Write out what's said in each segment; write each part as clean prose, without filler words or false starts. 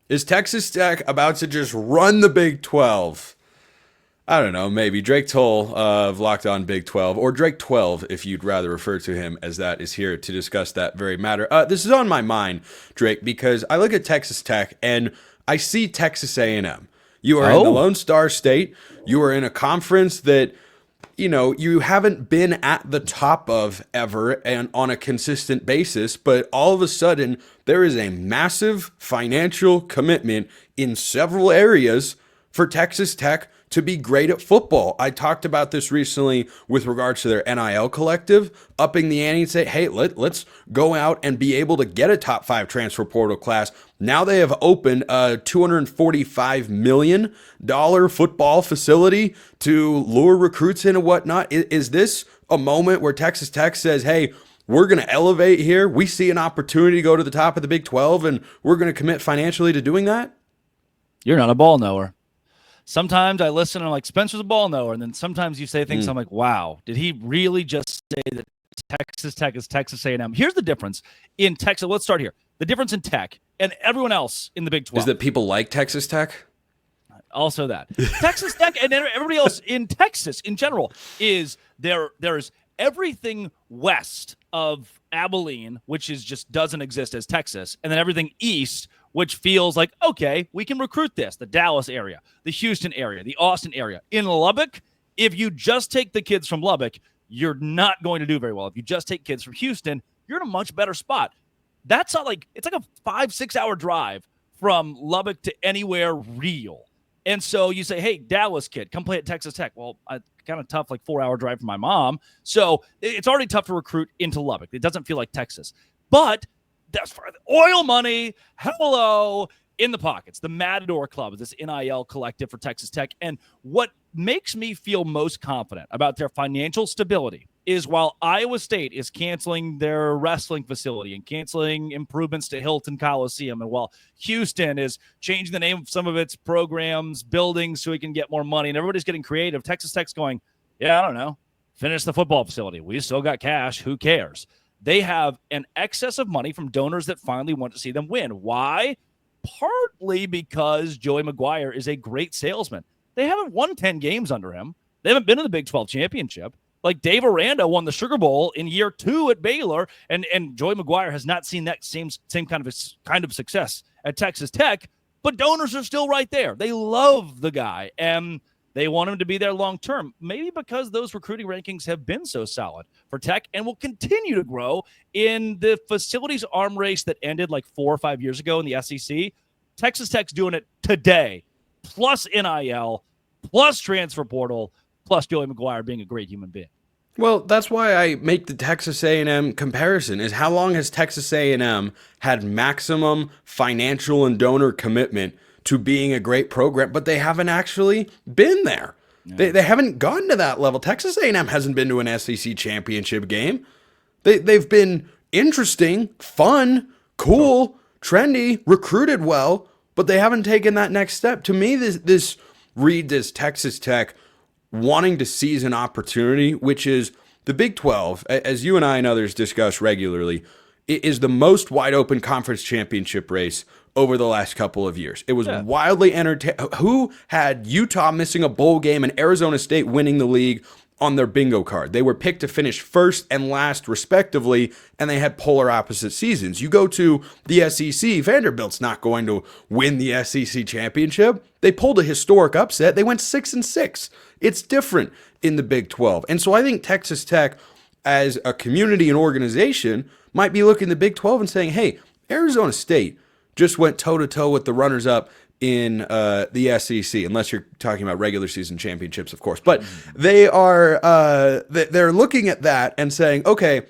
Is Texas Tech about to just run the Big 12? I don't know, maybe. Drake Toll of Locked On Big 12, or Drake 12, if you'd rather refer to him as that, is here to discuss that very matter. This is on my mind, Drake, because I look at Texas Tech and I see Texas A&M. You are in the Lone Star State. You are in a conference that, you haven't been at the top of ever and on a consistent basis, but all of a sudden there is a massive financial commitment in several areas for Texas Tech to be great at football. I talked about this recently with regards to their NIL collective, upping the ante and say, hey, let's go out and be able to get a top 5 transfer portal class. Now they have opened a $245 million football facility to lure recruits in and whatnot. Is this a moment where Texas Tech says, hey, we're going to elevate here. We see an opportunity to go to the top of the Big 12, and we're going to commit financially to doing that? You're not a ball knower. Sometimes I listen and I'm like, Spencer's a ball knower. And then sometimes you say things, I'm like, wow, did he really just say that Texas Tech is Texas A&M? Here's the difference in Texas. Let's start here. The difference in Tech and everyone else in the Big 12 is that people like Texas Tech. Also that. Texas Tech and everybody else in Texas in general is there's everything west of Abilene, which is just doesn't exist as Texas, and then everything east, which feels like, okay, we can recruit this, the Dallas area, the Houston area, the Austin area. In Lubbock, if you just take the kids from Lubbock, you're not going to do very well. If you just take kids from Houston, you're in a much better spot. That's not like, it's like a 5-6 hour drive from Lubbock to anywhere real. And so you say, hey, Dallas kid, come play at Texas Tech. Well, kind of tough, like 4-hour drive from my mom. So it's already tough to recruit into Lubbock. It doesn't feel like Texas. But that's for the oil money. Hello, in the pockets. The Matador Club is this NIL collective for Texas Tech. And what makes me feel most confident about their financial stability is while Iowa State is canceling their wrestling facility and canceling improvements to Hilton Coliseum, and while Houston is changing the name of some of its programs, buildings, so we can get more money, and everybody's getting creative, Texas Tech's going, yeah, I don't know, finish the football facility. We still got cash. Who cares? They have an excess of money from donors that finally want to see them win. Why? Partly because Joey McGuire is a great salesman. They haven't won 10 games under him. They haven't been in the Big 12 championship. Like Dave Aranda won the Sugar Bowl in year 2 at Baylor, and Joey McGuire has not seen that same kind of success at Texas Tech, but donors are still right there. They love the guy, and they want him to be there long term, maybe because those recruiting rankings have been so solid for Tech and will continue to grow in the facilities arm race that ended like 4 or 5 years ago in the SEC. Texas Tech's doing it today, plus NIL, plus transfer portal, plus Joey McGuire being a great human being. Well, that's why I make the Texas A&M comparison, is how long has Texas A&M had maximum financial and donor commitment to being a great program, but they haven't actually been there. Yeah. They haven't gotten to that level. Texas A&M hasn't been to an SEC championship game. They've been interesting, fun, cool, trendy, recruited well, but they haven't taken that next step. To me, this reads as Texas Tech wanting to seize an opportunity, which is the Big 12, as you and I and others discuss regularly, it is the most wide open conference championship race over the last couple of years. It was wildly entertaining. Who had Utah missing a bowl game and Arizona State winning the league on their bingo card? They were picked to finish first and last respectively, and they had polar opposite seasons. You go to the SEC, Vanderbilt's not going to win the SEC championship. They pulled a historic upset. They went 6-6. It's different in the Big 12. And so I think Texas Tech, as a community and organization, might be looking at the Big 12 and saying, hey, Arizona State just went toe-to-toe with the runners-up in the SEC, unless you're talking about regular season championships, of course. But they're looking at that and saying, okay,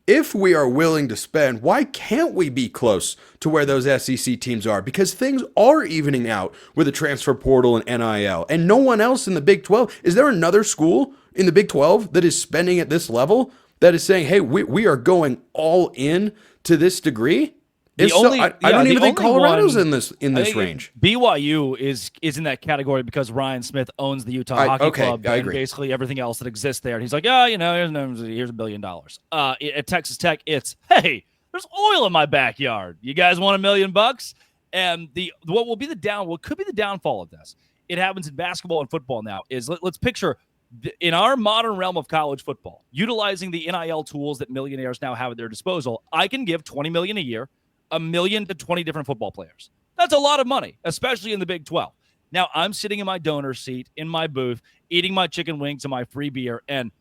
if we are willing to spend, why can't we be close to where those SEC teams are? Because things are evening out with the transfer portal and NIL, and no one else in the Big 12. Is there another school in the Big 12 that is spending at this level, that is saying, hey, we are going all in to this degree? I don't even think Colorado's in this range. BYU is in that category because Ryan Smith owns the Utah Hockey Club and basically everything else that exists there. And he's like, here's $1 billion. At Texas Tech, it's, hey, there's oil in my backyard. You guys want $1 million? And what could be the downfall of this? It happens in basketball and football now. Let's picture in our modern realm of college football, utilizing the NIL tools that millionaires now have at their disposal. I can give $20 million a year, $1 million to 20 different football players. That's a lot of money, especially in the Big 12. Now I'm sitting in my donor seat in my booth, eating my chicken wings and my free beer, and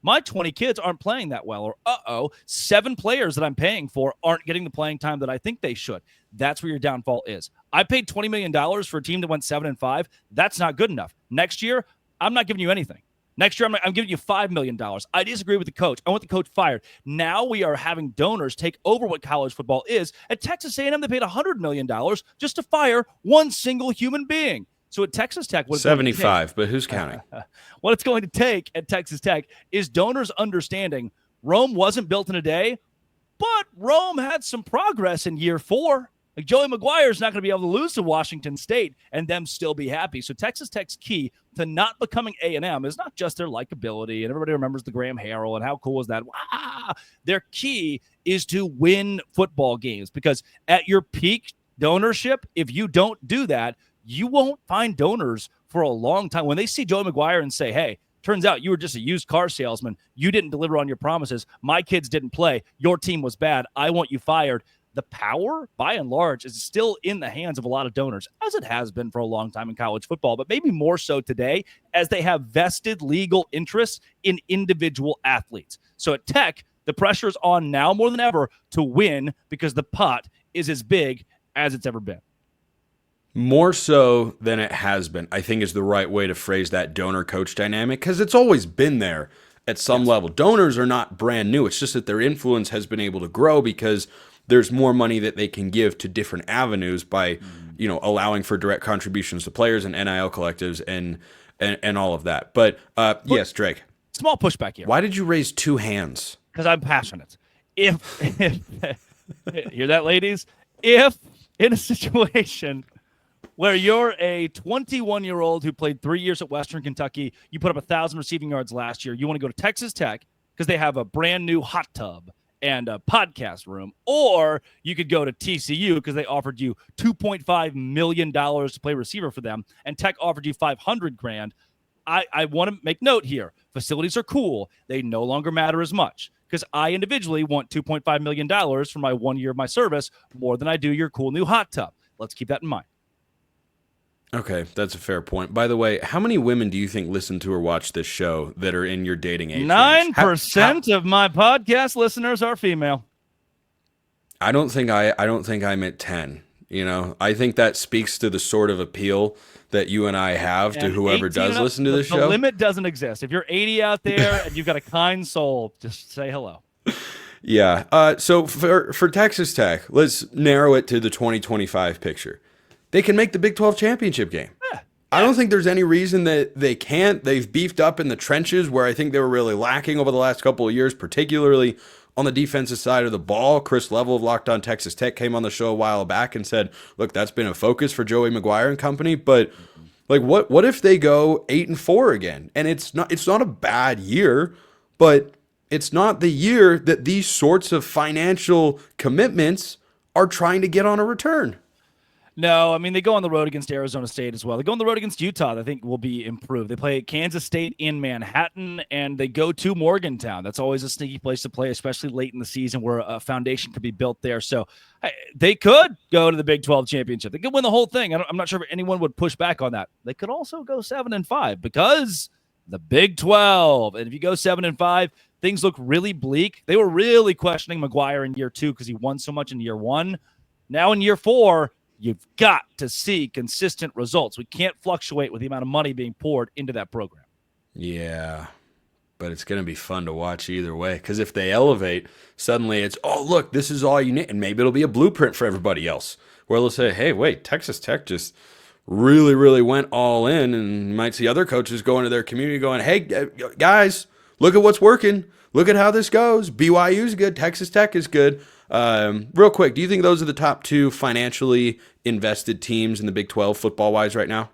my 20 kids aren't playing that well, or 7 players that I'm paying for aren't getting the playing time that I think they should. That's where your downfall is. I paid $20 million for a team that went 7-5. That's not good enough. Next year, I'm not giving you anything. Next year, I'm giving you $5 million. I disagree with the coach. I want the coach fired. Now we are having donors take over what college football is. At Texas A&M, they paid $100 million just to fire one single human being. So at Texas Tech, 75, but who's counting? What it's going to take at Texas Tech is donors understanding Rome wasn't built in a day, but Rome had some progress in year 4. Like Joey McGuire's not going to be able to lose to Washington State and them still be happy. So Texas Tech's key to not becoming A&M is not just their likability, and everybody remembers the Graham Harrell and how cool is that. Their key is to win football games, because at your peak donorship, if you don't do that, you won't find donors for a long time. When they see Joey McGuire and say, hey, turns out you were just a used car salesman, you didn't deliver on your promises, my kids didn't play, your team was bad, I want you fired. The power, by and large, is still in the hands of a lot of donors, as it has been for a long time in college football, but maybe more so today as they have vested legal interests in individual athletes. So at Tech, the pressure is on now more than ever to win, because the pot is as big as it's ever been. More so than it has been, I think, is the right way to phrase that donor-coach dynamic, because it's always been there at some level. Donors are not brand new. It's just that their influence has been able to grow because there's more money that they can give to different avenues by, allowing for direct contributions to players and NIL collectives and all of that. But yes, Drake. Small pushback here. Why did you raise 2 hands? Because I'm passionate. If hear that, ladies? If in a situation where you're a 21-year-old who played 3 years at Western Kentucky, you put up 1,000 receiving yards last year, you want to go to Texas Tech because they have a brand new hot tub and a podcast room, or you could go to TCU because they offered you $2.5 million to play receiver for them, and Tech offered you $500,000. I want to make note here. Facilities are cool. They no longer matter as much, because I individually want $2.5 million for my 1 year of my service more than I do your cool new hot tub. Let's keep that in mind. Okay, that's a fair point. By the way, how many women do you think listen to or watch this show that are in your dating age? 9% of my podcast listeners are female. I don't think I'm at 10. I think that speaks to the sort of appeal that you and I have to whoever does listen to this show. The limit doesn't exist. If you're 80 out there and you've got a kind soul, just say hello. Yeah. So for Texas Tech, let's narrow it to the 2025 picture. They can make the Big 12 championship game. Yeah. I don't think there's any reason that they can't. They've beefed up in the trenches where I think they were really lacking over the last couple of years, particularly on the defensive side of the ball. Chris Level of Locked On Texas Tech came on the show a while back and said, look, that's been a focus for Joey McGuire and company. But like, what if they go 8-4 again? And it's not a bad year, but it's not the year that these sorts of financial commitments are trying to get on a return. No, I mean, they go on the road against Arizona State as well. They go on the road against Utah, that I think will be improved. They play Kansas State in Manhattan, and they go to Morgantown. That's always a sneaky place to play, especially late in the season where a foundation could be built there. So they could go to the Big 12 championship. They could win the whole thing. I'm not sure if anyone would push back on that. They could also go 7-5 because the Big 12. And if you go 7-5, things look really bleak. They were really questioning McGuire in year 2 because he won so much in year 1. Now in year 4, you've got to see consistent results. We can't fluctuate with the amount of money being poured into that program. Yeah, but it's going to be fun to watch either way, because if they elevate, suddenly it's, oh, look, this is all you need, and maybe it'll be a blueprint for everybody else, where they'll say, hey, wait, Texas Tech just really, really went all in, and you might see other coaches go into their community going, hey, guys, look at what's working. Look at how this goes. BYU's good. Texas Tech is good. Real quick, do you think those are the top 2 financially invested teams in the Big 12 football-wise right now?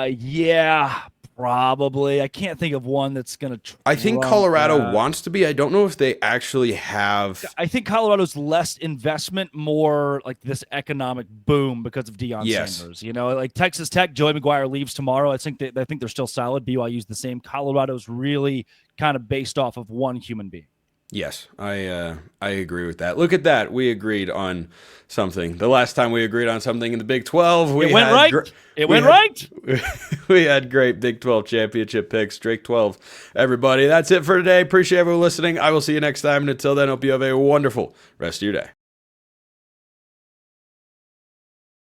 Yeah, Probably. I can't think of one that's going to. I think Colorado wants to be. I don't know if they actually have. I think Colorado's less investment, more like this economic boom because of Deion Sanders. You know, like Texas Tech, Joey McGuire leaves tomorrow. I think they're still solid. BYU's the same. Colorado's really kind of based off of one human being. Yes, I agree with that. Look at that. We agreed on something. The last time we agreed on something in the Big 12, it went right. We had great Big 12 championship picks. Drake 12. Everybody, that's it for today. Appreciate everyone listening. I will see you next time. And until then, hope you have a wonderful rest of your day.